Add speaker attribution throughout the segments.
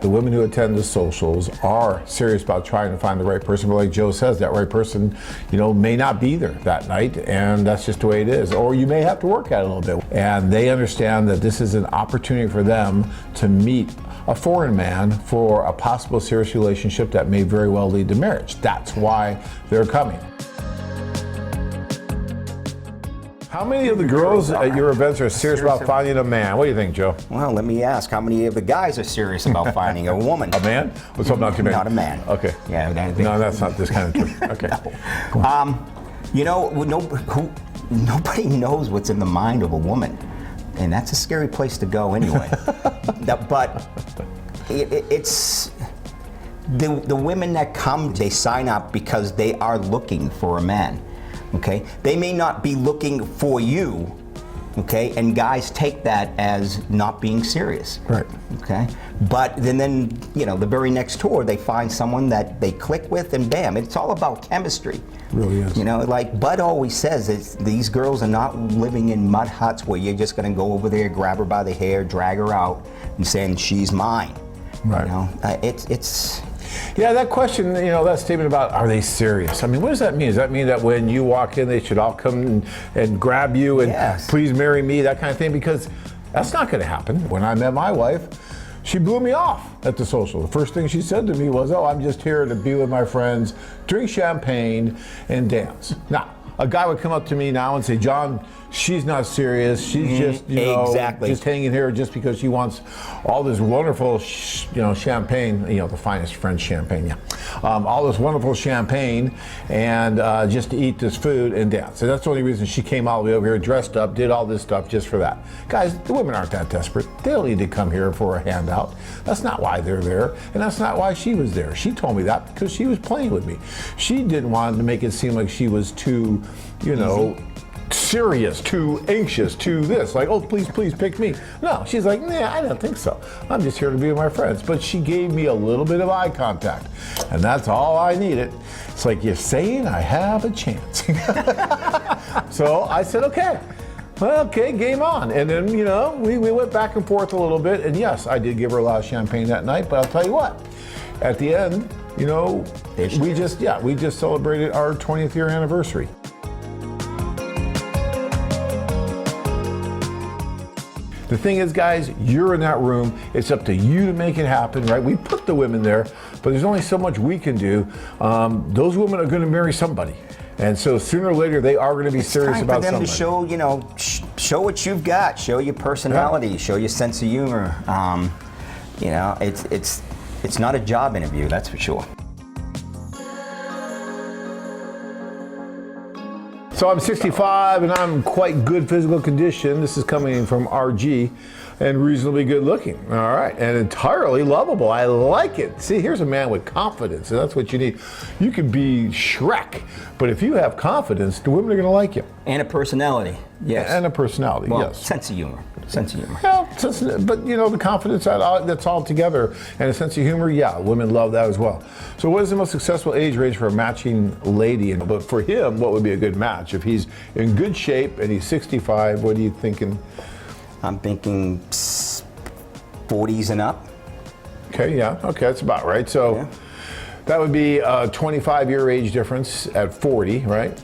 Speaker 1: the women who attend the socials are serious about trying to find the right person, but like Joe says, that right person, may not be there that night, and that's just the way it is. Or you may have to work at it a little bit. And they understand that this is an opportunity for them to meet a foreign man for a possible serious relationship that may very well lead to marriage. That's why they're coming. How many of the girls at your events are serious about finding a man? What do you think, Joe?
Speaker 2: Well, let me ask, how many of the guys are serious about finding a woman?
Speaker 1: A man? What's up, not too many?
Speaker 2: Not a man.
Speaker 1: Okay.
Speaker 2: Yeah.
Speaker 1: No, that's not this kind of trick. Okay.
Speaker 2: Nobody knows what's in the mind of a woman, and that's a scary place to go anyway. But it's the women that come, they sign up because they are looking for a man. Okay, they may not be looking for you, okay, and guys take that as not being serious.
Speaker 1: Right.
Speaker 2: Okay, but then the very next tour they find someone that they click with, and bam, it's all about chemistry.
Speaker 1: It really is.
Speaker 2: Like Bud always says, these girls are not living in mud huts where you're just going to go over there, grab her by the hair, drag her out, and saying she's mine.
Speaker 1: Right.
Speaker 2: It's.
Speaker 1: Yeah, that question, that statement about are they serious? I mean, what does that mean? Does that mean that when you walk in, they should all come and grab you and please marry me, that kind of thing? Because that's not going to happen. When I met my wife, she blew me off at the social. The first thing she said to me was, "Oh, I'm just here to be with my friends, drink champagne, and dance." Now, a guy would come up to me now and say, "John, she's not serious. She's just, just hanging here just because she wants all this wonderful, champagne, the finest French champagne, all this wonderful champagne, and just to eat this food and dance." And that's the only reason she came all the way over here, dressed up, did all this stuff just for that. Guys, the women aren't that desperate. They don't need to come here for a handout. That's not why they're there, and that's not why she was there. She told me that because she was playing with me. She didn't want to make it seem like she was too, serious, too anxious, too this, like, "Oh, please pick me." No, she's like, "Nah, I don't think so. I'm just here to be with my friends." But she gave me a little bit of eye contact, and that's all I needed. It's like, "You're saying I have a chance." So I said, okay, game on. And then, we went back and forth a little bit, and yes, I did give her a lot of champagne that night, but I'll tell you what, at the end, we just celebrated our 20th year anniversary. The thing is, guys, you're in that room. It's up to you to make it happen, right? We put the women there, but there's only so much we can do. Those women are going to marry somebody. And so sooner or later, they are going to be serious about something.
Speaker 2: It's time for them to show, show what you've got. Show your personality. Show your sense of humor. It's not a job interview, that's for sure.
Speaker 1: So I'm 65 and I'm quite good physical condition. This is coming from RG, and reasonably good looking. All right, and entirely lovable. I like it. See, here's a man with confidence, and that's what you need. You can be Shrek, but if you have confidence, the women are going to like you.
Speaker 2: And a personality, yes.
Speaker 1: And a personality, yes.
Speaker 2: Sense of humor.
Speaker 1: Yeah, but the confidence, that's all together, and a sense of humor, women love that as well. So what is the most successful age range for a matching lady? But for him, what would be a good match? If he's in good shape and he's 65, what are you thinking?
Speaker 2: I'm thinking 40s and up.
Speaker 1: Okay, that's about right. So that would be a 25-year age difference at 40, right?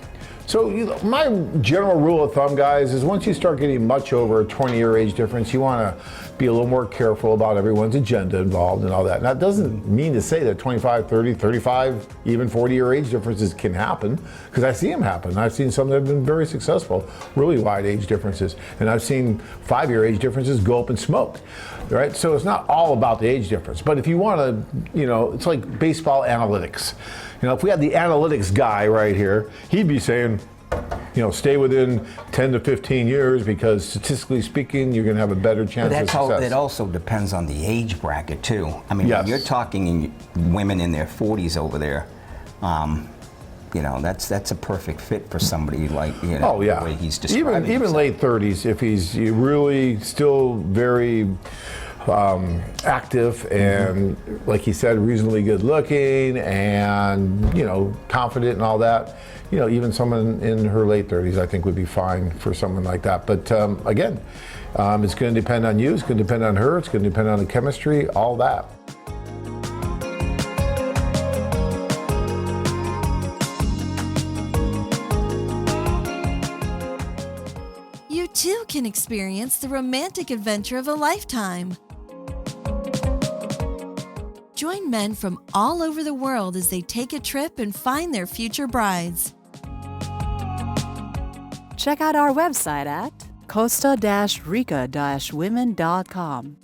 Speaker 1: So my general rule of thumb, guys, is once you start getting much over a 20-year age difference, you want to be a little more careful about everyone's agenda involved and all that. Now, that doesn't mean to say that 25, 30, 35, even 40-year age differences can happen, because I see them happen. I've seen some that have been very successful, really wide age differences, and I've seen 5-year age differences go up in smoke, right? So it's not all about the age difference, but if you want to, it's like baseball analytics. If we had the analytics guy right here, he'd be saying, stay within 10 to 15 years because statistically speaking, you're going to have a better chance of success.
Speaker 2: It also depends on the age bracket too. I mean, when you're talking women in their 40s over there, that's a perfect fit for somebody like, the way he's describing
Speaker 1: even late 30s, if he's really still very active and, like he said, reasonably good looking and, confident and all that. Even someone in her late 30s, I think, would be fine for someone like that. But again, it's going to depend on you, it's going to depend on her, it's going to depend on the chemistry, all that.
Speaker 3: too can experience the romantic adventure of a lifetime. Join men from all over the world as they take a trip and find their future brides.
Speaker 4: Check out our website at costa-rica-women.com.